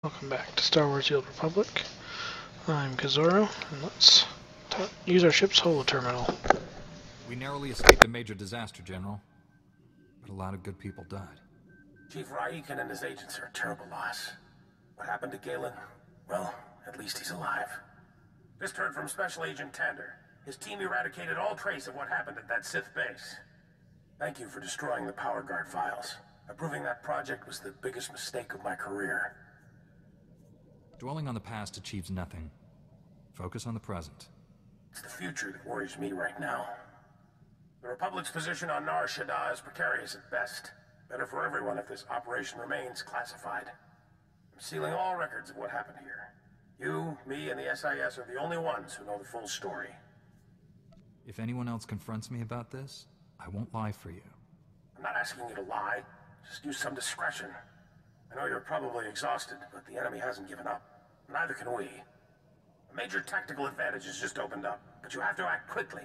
Welcome back to Star Wars: The Old Republic. I'm Kazoro, and let's use our ship's holo-terminal. We narrowly escaped a major disaster, General. But a lot of good people died. Chief Raiken and his agents are a terrible loss. What happened to Galen? Well, at least he's alive. Just heard from Special Agent Tander. His team eradicated all trace of what happened at that Sith base. Thank you for destroying the Power Guard files. Approving that project was the biggest mistake of my career. Dwelling on the past achieves nothing. Focus on the present. It's the future that worries me right now. The Republic's position on Nar Shaddaa is precarious at best. Better for everyone if this operation remains classified. I'm sealing all records of what happened here. You, me, and the SIS are the only ones who know the full story. If anyone else confronts me about this, I won't lie for you. I'm not asking you to lie. Just use some discretion. I know you're probably exhausted, but the enemy hasn't given up. Neither can we. A major tactical advantage has just opened up, but you have to act quickly.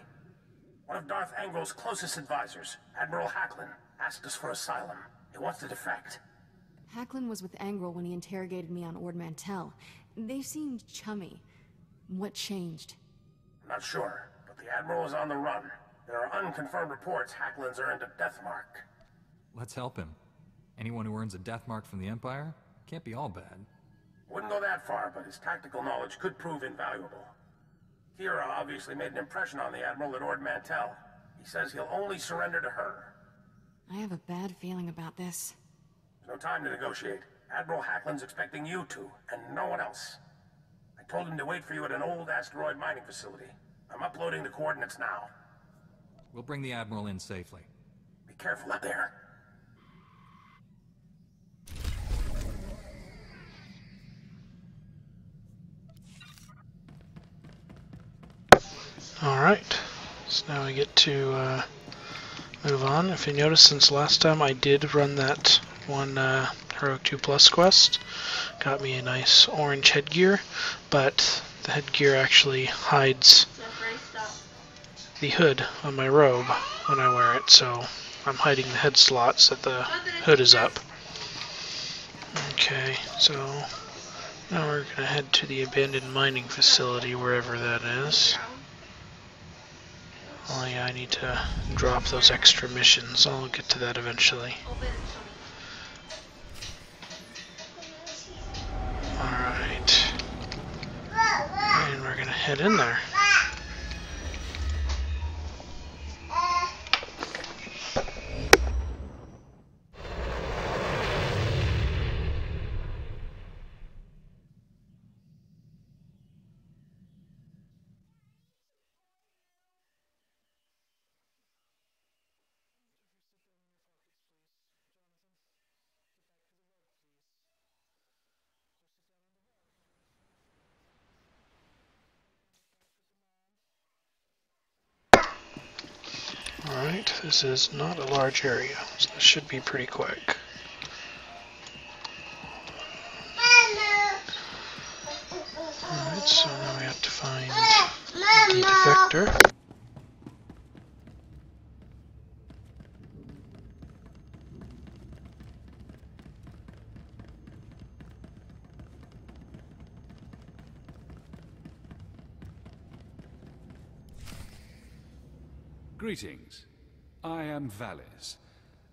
One of Darth Angrel's closest advisors, Admiral Hacklin, asked us for asylum. He wants to defect. Hacklin was with Angrel when he interrogated me on Ord Mantell. They seemed chummy. What changed? I'm not sure, but the Admiral is on the run. There are unconfirmed reports Hacklin's earned a death mark. Let's help him. Anyone who earns a death mark from the Empire can't be all bad. Wouldn't go that far, but his tactical knowledge could prove invaluable. Kira obviously made an impression on the Admiral at Ord Mantell. He says he'll only surrender to her. I have a bad feeling about this. There's no time to negotiate. Admiral Hacklin's expecting you to, and no one else. I told him to wait for you at an old asteroid mining facility. I'm uploading the coordinates now. We'll bring the Admiral in safely. Be careful out there. Alright, so now we get to move on. If you notice, since last time I did run that one Heroic 2 Plus quest, got me a nice orange headgear, but the headgear actually hides the hood on my robe when I wear it, so I'm hiding the head slots that the hood is up. Okay, so now we're going to head to the abandoned mining facility, wherever that is. Oh yeah, I need to drop those extra missions. I'll get to that eventually. Alright. And we're gonna head in there. Alright, this is not a large area, so this should be pretty quick. Alright, so now we have to find the defector. Greetings. I am Valis.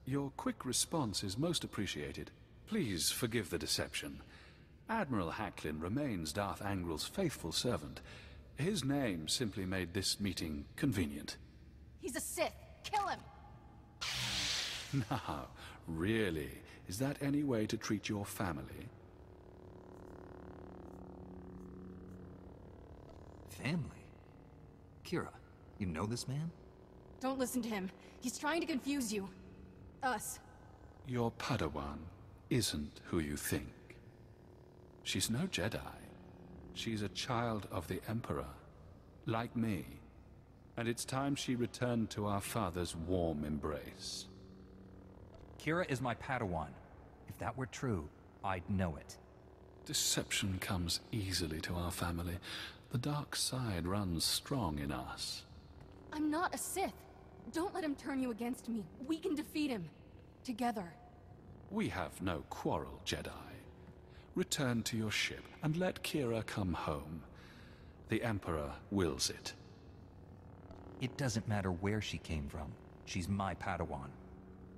Your quick response is most appreciated. Please forgive the deception. Admiral Hacklin remains Darth Angrel's faithful servant. His name simply made this meeting convenient. He's a Sith. Kill him! Now, really, is that any way to treat your family? Family? Kira, you know this man? Don't listen to him. He's trying to confuse you. Us. Your Padawan isn't who you think. She's no Jedi. She's a child of the Emperor, like me. And it's time she returned to our father's warm embrace. Kira is my Padawan. If that were true, I'd know it. Deception comes easily to our family. The dark side runs strong in us. I'm not a Sith. Don't let him turn you against me. We can defeat him. Together. We have no quarrel, Jedi. Return to your ship and let Kira come home. The Emperor wills it. It doesn't matter where she came from. She's my Padawan.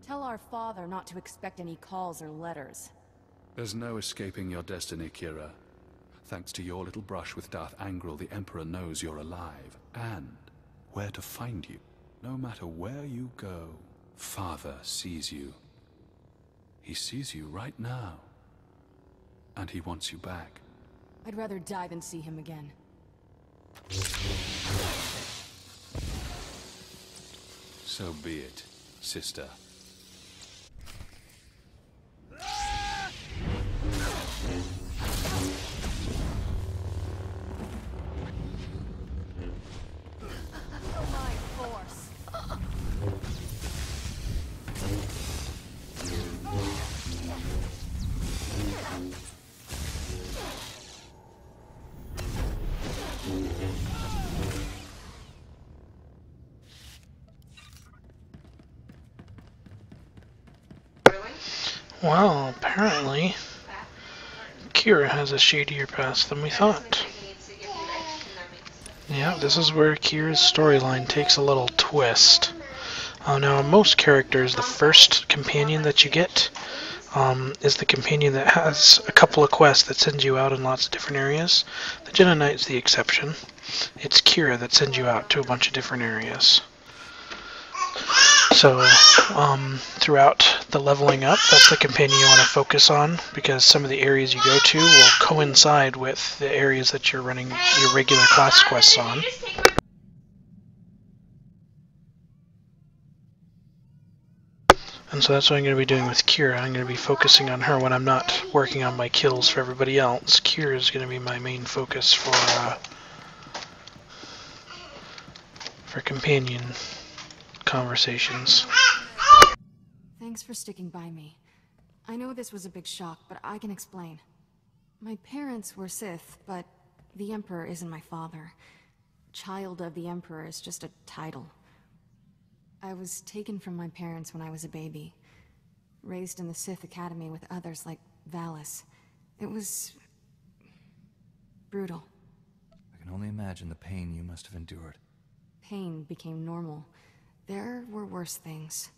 Tell our father not to expect any calls or letters. There's no escaping your destiny, Kira. Thanks to your little brush with Darth Angral, the Emperor knows you're alive, and where to find you. No matter where you go, Father sees you. He sees you right now. And he wants you back. I'd rather die than see him again. So be it, sister. My force. Well, apparently, Kira has a shadier past than we thought. Yeah, this is where Kira's storyline takes a little twist. Now, most characters, the first companion that you get is the companion that has a couple of quests that sends you out in lots of different areas. The Jedi Knight's the exception. It's Kira that sends you out to a bunch of different areas. So, throughout the leveling up, that's the companion you want to focus on, because some of the areas you go to will coincide with the areas that you're running your regular class quests on. And so that's what I'm going to be doing with Kira. I'm going to be focusing on her when I'm not working on my kills for everybody else. Kira is going to be my main focus for companion conversations. Thanks for sticking by me. I know this was a big shock, but I can explain. My parents were Sith, but the Emperor isn't my father. Child of the Emperor is just a title. I was taken from my parents when I was a baby. Raised in the Sith Academy with others like Valis. It was brutal. I can only imagine the pain you must have endured. Pain became normal. There were worse things.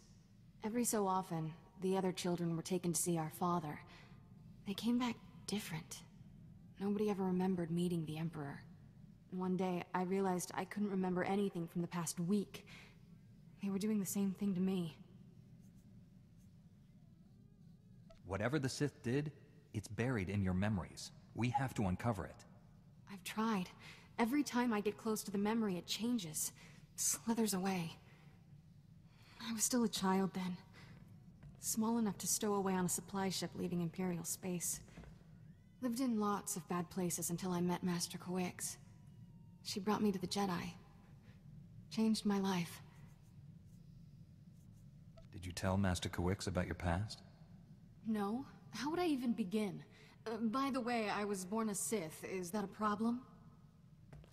Every so often, the other children were taken to see our father. They came back different. Nobody ever remembered meeting the Emperor. One day, I realized I couldn't remember anything from the past week. They were doing the same thing to me. Whatever the Sith did, it's buried in your memories. We have to uncover it. I've tried. Every time I get close to the memory, it changes. Slithers away. I was still a child then. Small enough to stow away on a supply ship leaving Imperial space. Lived in lots of bad places until I met Master Coix. She brought me to the Jedi. Changed my life. Did you tell Master Coix about your past? No. How would I even begin? By the way, I was born a Sith. Is that a problem?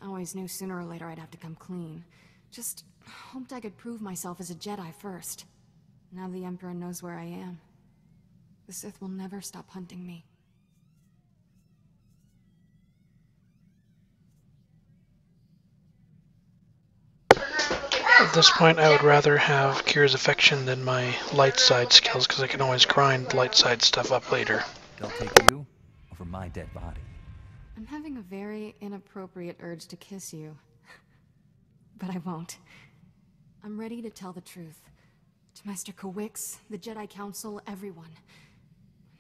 I always knew sooner or later I'd have to come clean. Just hoped I could prove myself as a Jedi first. Now the Emperor knows where I am. The Sith will never stop hunting me. At this point, I would rather have Kira's affection than my light side skills, because I can always grind light side stuff up later. They'll take you over my dead body. I'm having a very inappropriate urge to kiss you. But I won't. I'm ready to tell the truth. To Master Coix, the Jedi Council, everyone.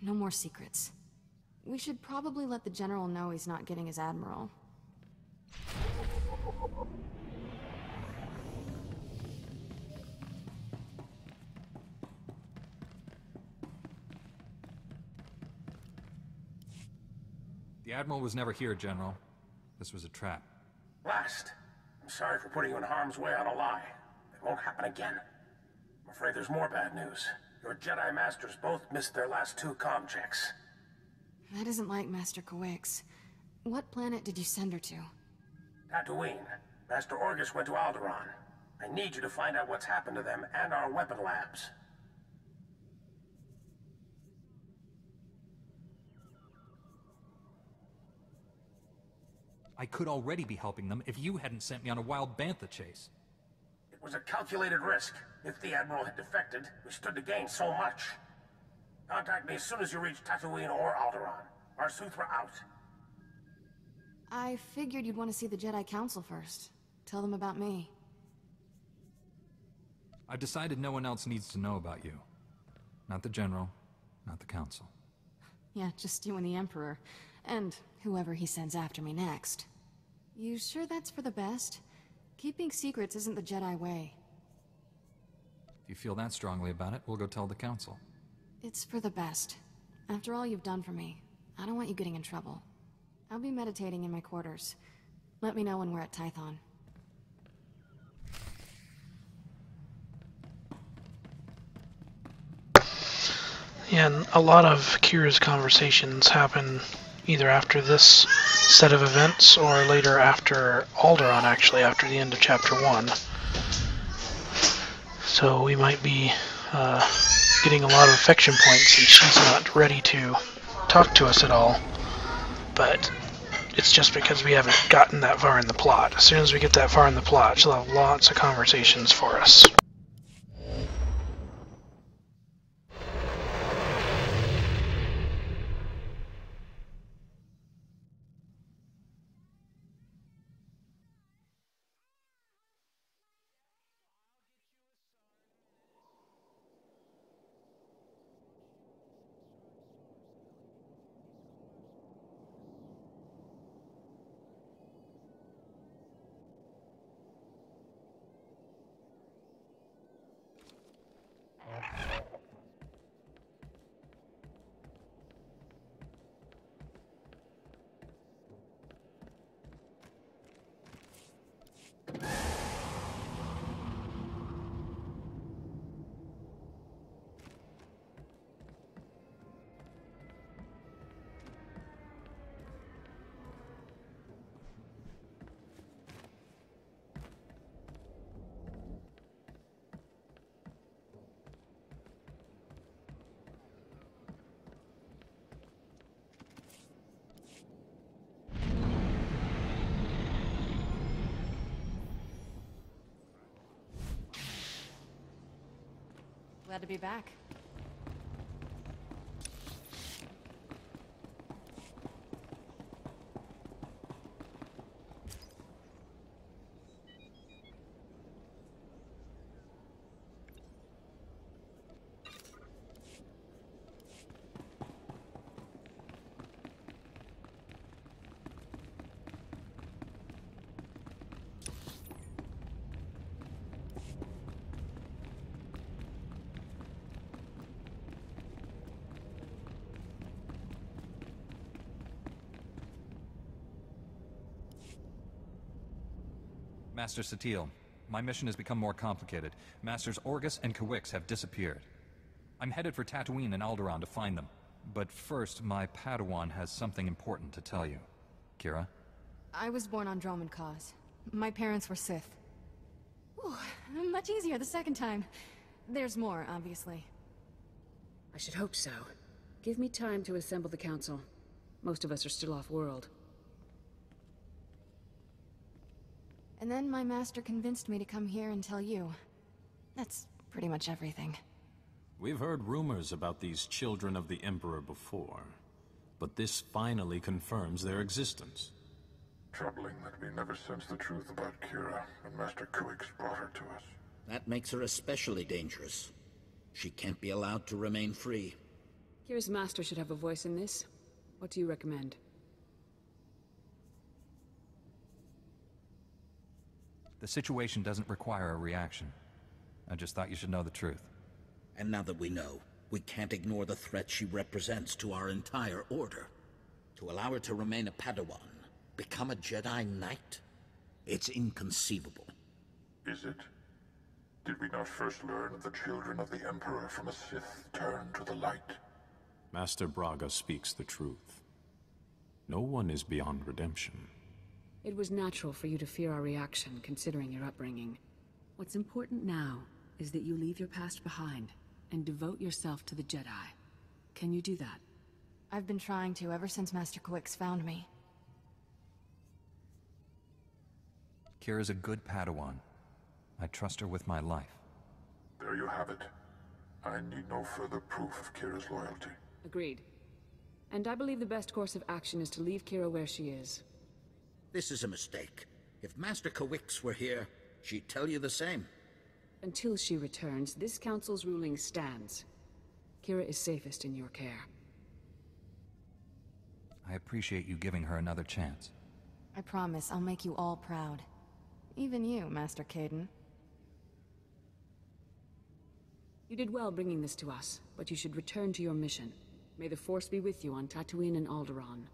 No more secrets. We should probably let the General know he's not getting his Admiral. The Admiral was never here, General. This was a trap. Blast. I'm sorry for putting you in harm's way on a lie. It won't happen again. I'm afraid there's more bad news. Your Jedi Masters both missed their last 2 comm checks. That isn't like Master Coix. What planet did you send her to? Tatooine. Master Orgus went to Alderaan. I need you to find out what's happened to them and our weapon labs. I could already be helping them if you hadn't sent me on a wild bantha chase. It was a calculated risk. If the Admiral had defected, we stood to gain so much. Contact me as soon as you reach Tatooine or Alderaan. Our suits were out. I figured you'd want to see the Jedi Council first. Tell them about me. I've decided no one else needs to know about you. Not the General, not the Council. Yeah, just you and the Emperor. And whoever he sends after me next. You sure that's for the best? Keeping secrets isn't the Jedi way. If you feel that strongly about it, we'll go tell the Council. It's for the best. After all you've done for me, I don't want you getting in trouble. I'll be meditating in my quarters. Let me know when we're at Tython. Yeah, and a lot of Kira's conversations happen either after this set of events or later after Alderaan, actually, after the end of Chapter 1. So we might be getting a lot of affection points, and she's not ready to talk to us at all. But it's just because we haven't gotten that far in the plot. As soon as we get that far in the plot, she'll have lots of conversations for us. Glad to be back. Master Satele, my mission has become more complicated. Masters Orgus and Kawix have disappeared. I'm headed for Tatooine and Alderaan to find them. But first, my Padawan has something important to tell you. Kira? I was born on Dromund Kaas. My parents were Sith. Ooh, much easier the second time. There's more, obviously. I should hope so. Give me time to assemble the council. Most of us are still off-world. And then my master convinced me to come here and tell you. That's pretty much everything. We've heard rumors about these children of the Emperor before, but this finally confirms their existence. Troubling that we never sensed the truth about Kira, and Master Kuix brought her to us. That makes her especially dangerous. She can't be allowed to remain free. Kira's master should have a voice in this. What do you recommend? The situation doesn't require a reaction. I just thought you should know the truth. And now that we know, we can't ignore the threat she represents to our entire order. To allow her to remain a Padawan, become a Jedi Knight? It's inconceivable. Is it? Did we not first learn of the children of the Emperor from a Sith turned to the light? Master Braga speaks the truth. No one is beyond redemption. It was natural for you to fear our reaction, considering your upbringing. What's important now is that you leave your past behind and devote yourself to the Jedi. Can you do that? I've been trying to ever since Master Kawix found me. Kira's a good Padawan. I trust her with my life. There you have it. I need no further proof of Kira's loyalty. Agreed. And I believe the best course of action is to leave Kira where she is. This is a mistake. If Master Kawix were here, she'd tell you the same. Until she returns, this council's ruling stands. Kira is safest in your care. I appreciate you giving her another chance. I promise I'll make you all proud. Even you, Master Caden. You did well bringing this to us, but you should return to your mission. May the Force be with you on Tatooine and Alderaan.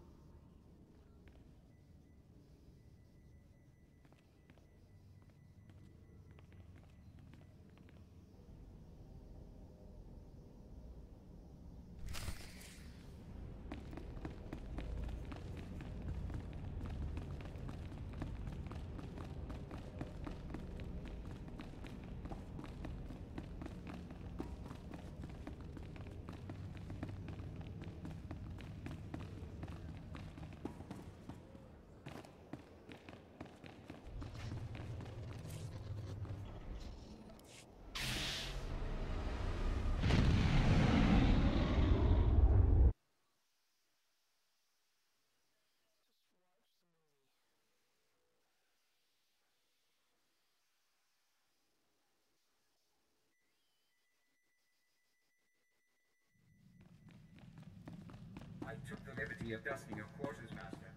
I took the liberty of dusting your quarters, Master.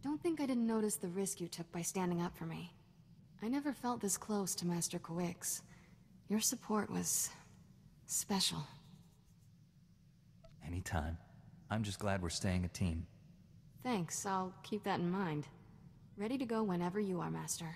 Don't think I didn't notice the risk you took by standing up for me. I never felt this close to Master Kawix. Your support was... special. Anytime. I'm just glad we're staying a team. Thanks, I'll keep that in mind. Ready to go whenever you are, Master.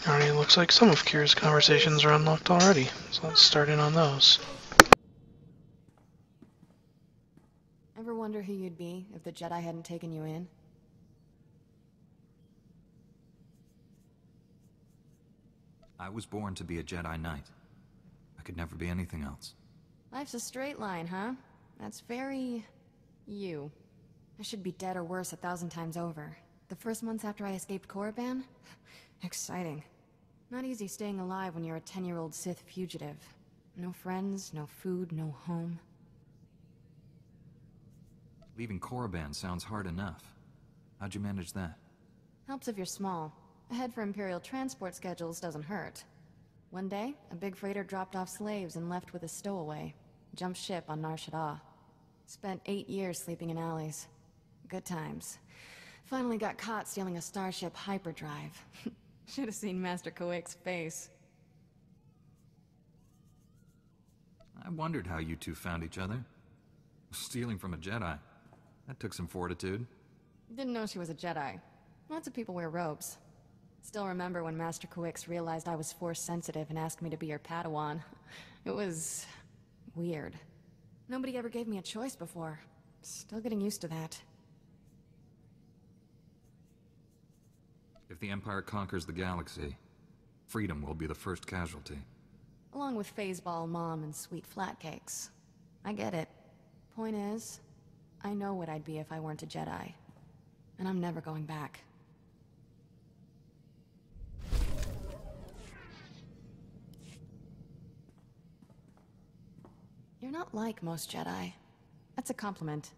Alright, it looks like some of Kira's conversations are unlocked already, so let's start in on those. Ever wonder who you'd be if the Jedi hadn't taken you in? I was born to be a Jedi Knight. I could never be anything else. Life's a straight line, huh? That's very... you. I should be dead or worse 1,000 times over. The first months after I escaped Korriban? Exciting. Not easy staying alive when you're a 10-year-old Sith fugitive. No friends, no food, no home. Leaving Korriban sounds hard enough. How'd you manage that? Helps if you're small. A head for Imperial transport schedules doesn't hurt. One day, a big freighter dropped off slaves and left with a stowaway. Jumped ship on Nar Shaddaa. Spent 8 years sleeping in alleys. Good times. Finally got caught stealing a starship hyperdrive. Should have seen Master Kawix's face. I wondered how you two found each other. Stealing from a Jedi. That took some fortitude. Didn't know she was a Jedi. Lots of people wear robes. Still remember when Master Kawix realized I was Force sensitive and asked me to be her Padawan. It was... weird. Nobody ever gave me a choice before. Still getting used to that. If the Empire conquers the galaxy, freedom will be the first casualty. Along with Phaseball Mom and sweet flatcakes. I get it. Point is, I know what I'd be if I weren't a Jedi. And I'm never going back. You're not like most Jedi. That's a compliment.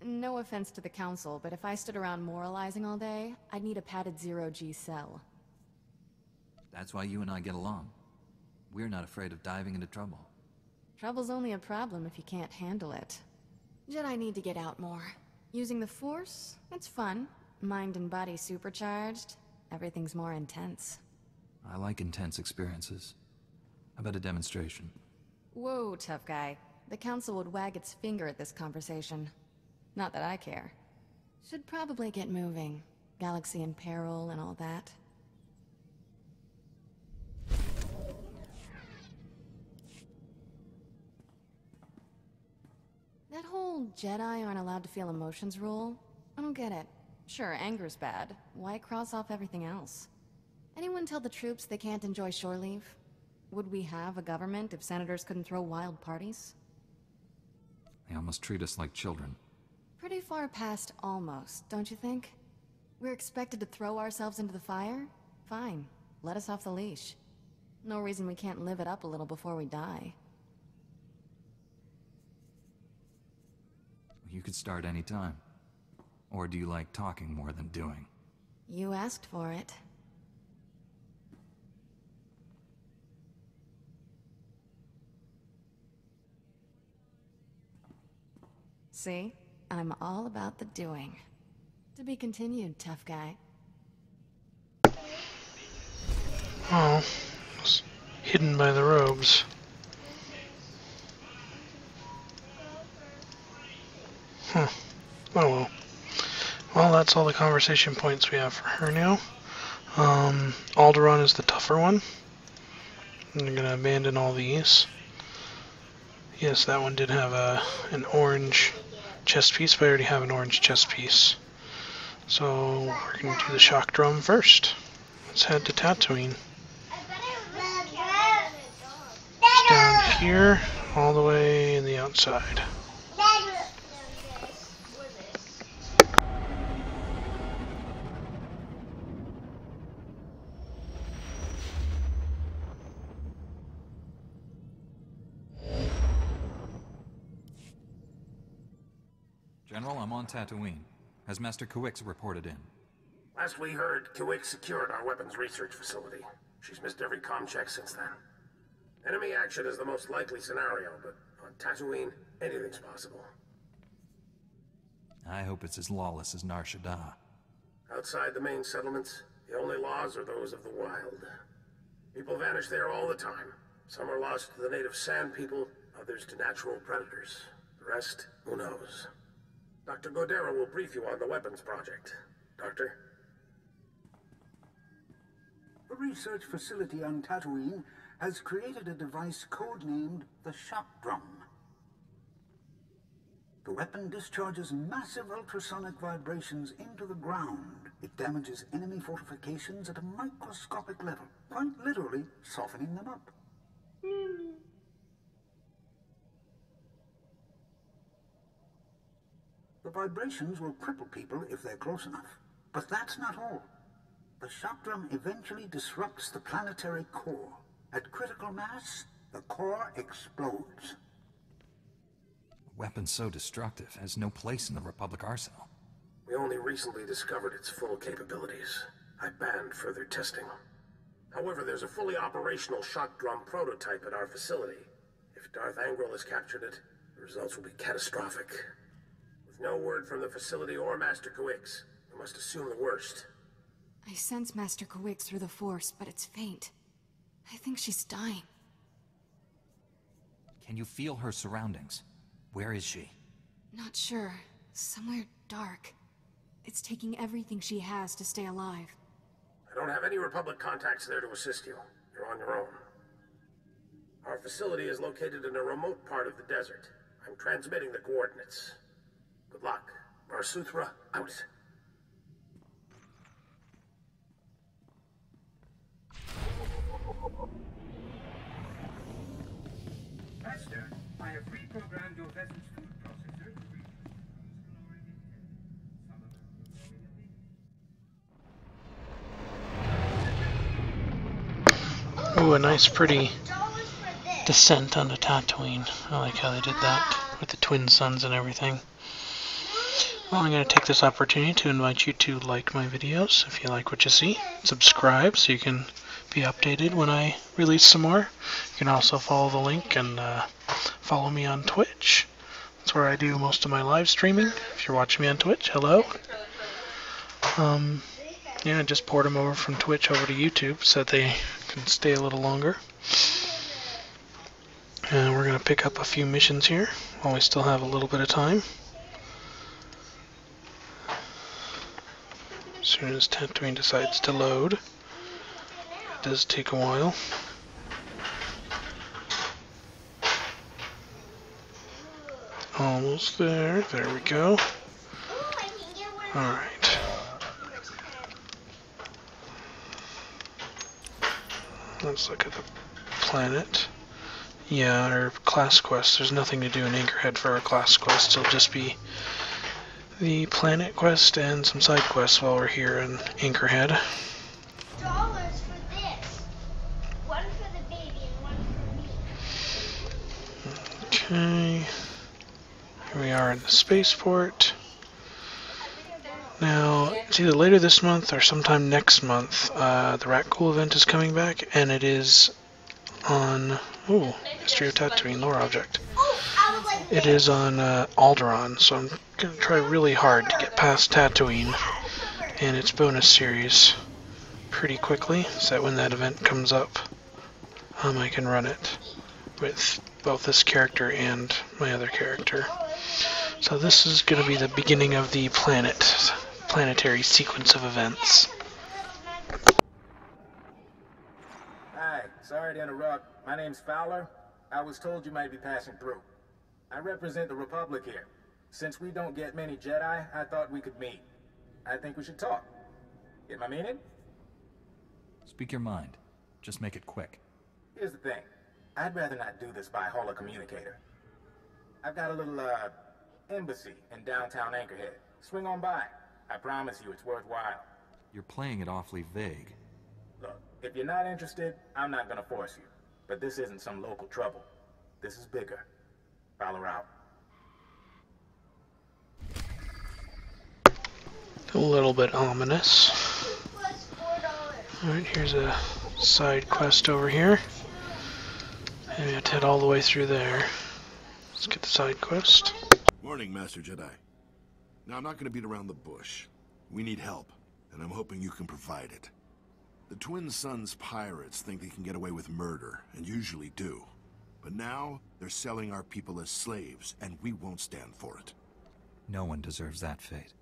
No offense to the Council, but if I stood around moralizing all day, I'd need a padded zero-G cell. That's why you and I get along. We're not afraid of diving into trouble. Trouble's only a problem if you can't handle it. Jedi need to get out more. Using the Force, it's fun. Mind and body supercharged. Everything's more intense. I like intense experiences. How about a demonstration? Whoa, tough guy. The Council would wag its finger at this conversation. Not that I care. Should probably get moving. Galaxy in peril and all that. That whole Jedi aren't allowed to feel emotions rule? I don't get it. Sure, anger's bad. Why cross off everything else? Anyone tell the troops they can't enjoy shore leave? Would we have a government if senators couldn't throw wild parties? They almost treat us like children. Pretty far past almost, don't you think? We're expected to throw ourselves into the fire? Fine. Let us off the leash. No reason we can't live it up a little before we die. You could start any time. Or do you like talking more than doing? You asked for it. See? I'm all about the doing. To be continued, tough guy. Oh, it's hidden by the robes. Huh. Oh well. Well, that's all the conversation points we have for her now. Alderaan is the tougher one. I'm gonna abandon all these. Yes, that one did have an orange chest piece, but I already have an orange chest piece. So we're gonna do the shock drum first. Let's head to Tatooine. It's down here, all the way in the outside. General, I'm on Tatooine. Has Master Kawix reported in? Last we heard, Kawix secured our weapons research facility. She's missed every comm check since then. Enemy action is the most likely scenario, but on Tatooine, anything's possible. I hope it's as lawless as Nar Shaddaa. Outside the main settlements, the only laws are those of the wild. People vanish there all the time. Some are lost to the native sand people, others to natural predators. The rest, who knows? Dr. Godera will brief you on the weapons project. Doctor? The research facility on Tatooine has created a device codenamed the Shock Drum. The weapon discharges massive ultrasonic vibrations into the ground. It damages enemy fortifications at a microscopic level, quite literally softening them up. The vibrations will cripple people if they're close enough. But that's not all. The shock drum eventually disrupts the planetary core. At critical mass, the core explodes. A weapon so destructive has no place in the Republic arsenal. We only recently discovered its full capabilities. I banned further testing. However, there's a fully operational shock drum prototype at our facility. If Darth Angral has captured it, the results will be catastrophic. With no word from the facility or Master Kawix, we must assume the worst. I sense Master Kawix through the Force, but it's faint. I think she's dying. Can you feel her surroundings? Where is she? Not sure. Somewhere dark. It's taking everything she has to stay alive. I don't have any Republic contacts there to assist you. You're on your own. Our facility is located in a remote part of the desert. I'm transmitting the coordinates. Good luck. Barsuthra, out. Master, I have reprogrammed your vessel's food processor to reach Ooh, a nice pretty descent onto Tatooine. I like how they did that with the twin suns and everything. Well, I'm going to take this opportunity to invite you to like my videos if you like what you see. Subscribe so you can be updated when I release some more. You can also follow the link and follow me on Twitch. That's where I do most of my live streaming. If you're watching me on Twitch, hello. Yeah, I just poured them over from Twitch over to YouTube so that they can stay a little longer. And we're going to pick up a few missions here while we still have a little bit of time. As soon as Tatooine decides to load. It does take a while. Almost there. There we go. Alright. Let's look at the planet. Yeah, our class quest. There's nothing to do in Anchorhead for our class quest. It'll just be the planet quest and some side quests while we're here in Anchorhead. $2 for this. One for the baby and one for me. Okay. Here we are in the spaceport. Now, it's either later this month or sometime next month. The Rat Cool event is coming back, and it is on... Ooh, History of Tatooine lore object. It is on Alderaan, so I'm going to try really hard to get past Tatooine and its bonus series pretty quickly, so that when that event comes up, I can run it with both this character and my other character. So this is going to be the beginning of the planetary sequence of events. Hi, sorry to interrupt. My name's Fowler. I was told you might be passing through. I represent the Republic here. Since we don't get many Jedi, I thought we could meet. I think we should talk. Get my meaning? Speak your mind. Just make it quick. Here's the thing. I'd rather not do this by holocommunicator. I've got a little, embassy in downtown Anchorhead. Swing on by. I promise you it's worthwhile. You're playing it awfully vague. Look, if you're not interested, I'm not gonna force you. But this isn't some local trouble. This is bigger. Fowler out. A little bit ominous. Alright, here's a side quest over here. And we have to head all the way through there. Let's get the side quest. Morning, Master Jedi. Now, I'm not going to beat around the bush. We need help, and I'm hoping you can provide it. The Twin Suns pirates think they can get away with murder, and usually do. But now, they're selling our people as slaves, and we won't stand for it. No one deserves that fate.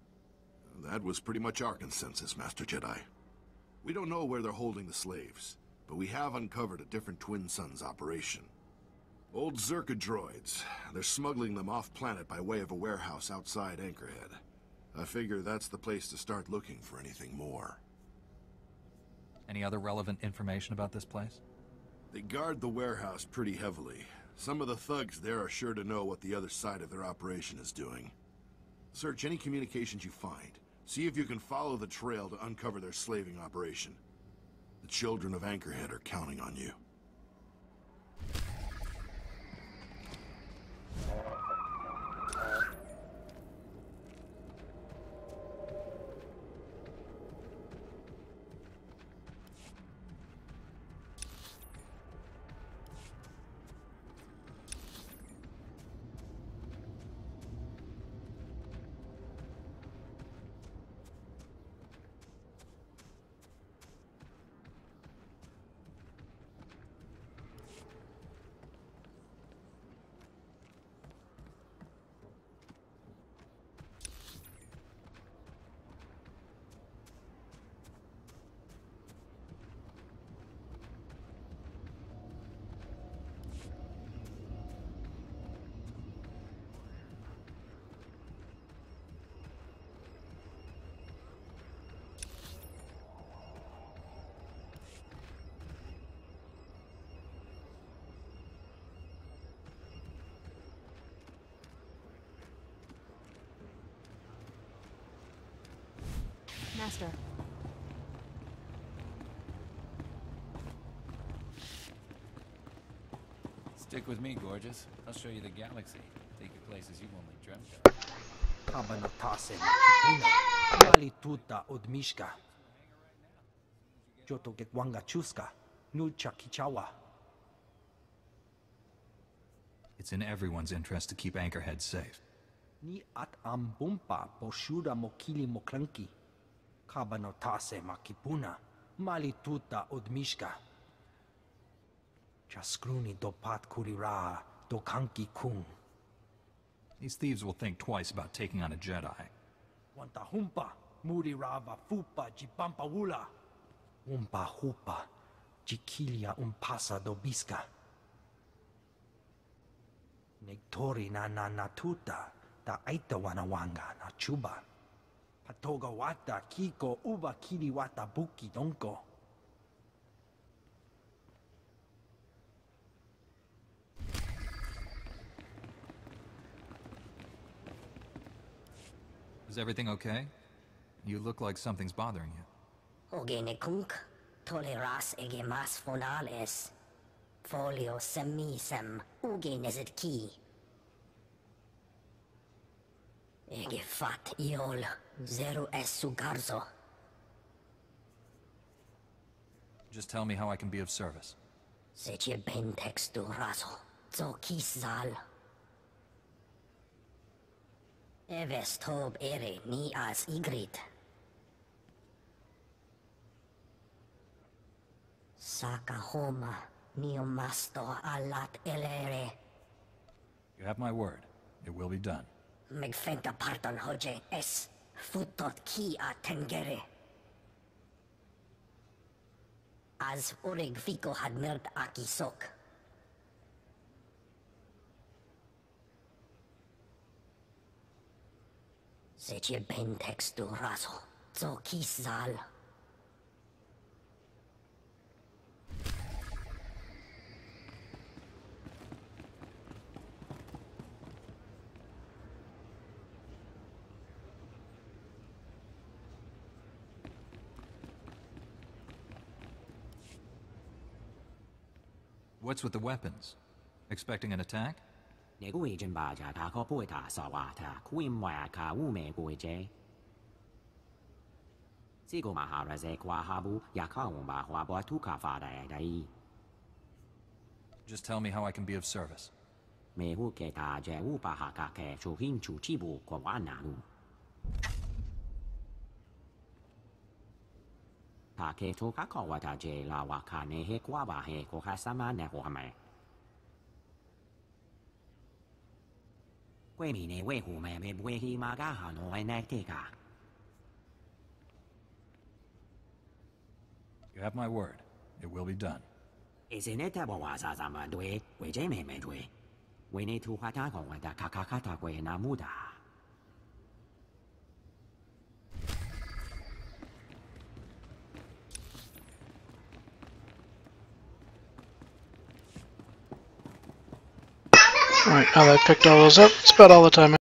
That was pretty much our consensus, Master Jedi. We don't know where they're holding the slaves, but we have uncovered a different Twin Suns operation. Old Zerka droids. They're smuggling them off-planet by way of a warehouse outside Anchorhead. I figure that's the place to start looking for anything more. Any other relevant information about this place? They guard the warehouse pretty heavily. Some of the thugs there are sure to know what the other side of their operation is doing. Search any communications you find. See if you can follow the trail to uncover their slaving operation. The children of Anchorhead are counting on you. Master. Stick with me, gorgeous. I'll show you the galaxy. Take you places you've only dreamt of. Kabanotase makipuna, malituta odmishka. Joto gekwanga chuska, nucha kichawa. It's in everyone's interest to keep Anchorhead safe. Ni at ambumpa poshuda mokili moklanki. Kabanotase makipuna, malituta odmishka. Jaskruni dopat kulira dokanki kung. These thieves will think twice about taking on a Jedi. Wanta humpa murirava fupa jipampa wula. Umpa hupa jikilia umpasa dobiska. Nektori na natuta da aita wanawanga na chuba. Patoga wata kiko uba kili wata buki donko. Is everything okay? You look like something's bothering you. Ogenekunk, toleras egemas fonales. Folio semisem, ugeneset ki. Egefat iol, zero es sugarzo. Just tell me how I can be of service. Seche bentex du raso, zo kisal. Eves tob ere ni as igrit. Saka homa neomasto alat elere. You have my word. It will be done. Megfenta parton hoje es futot ki a tengere. As urig fico had mirt aki sok. Seche bentex du raso, zo kisal. What's with the weapons? Expecting an attack? Neguijan baja ta kopuita sawata, kuimwaka umeguije. Sigo maharaze kwahabu, yakaumba huabuatuka fada dai. Just tell me how I can be of service. Mehuke ta je upahaka ke chuhin chuchibu kwawananu. Take toka kawata je la wakane he kwaba he kohasama ne hoame. Quemine wehume me buehi magaha no enectica. You have my word. It will be done. Isn't it a boaza zamadwe, wejeme medwe? We need to hatako with the kakakata we namuda. Alright, now that I picked all those up, it's about all the time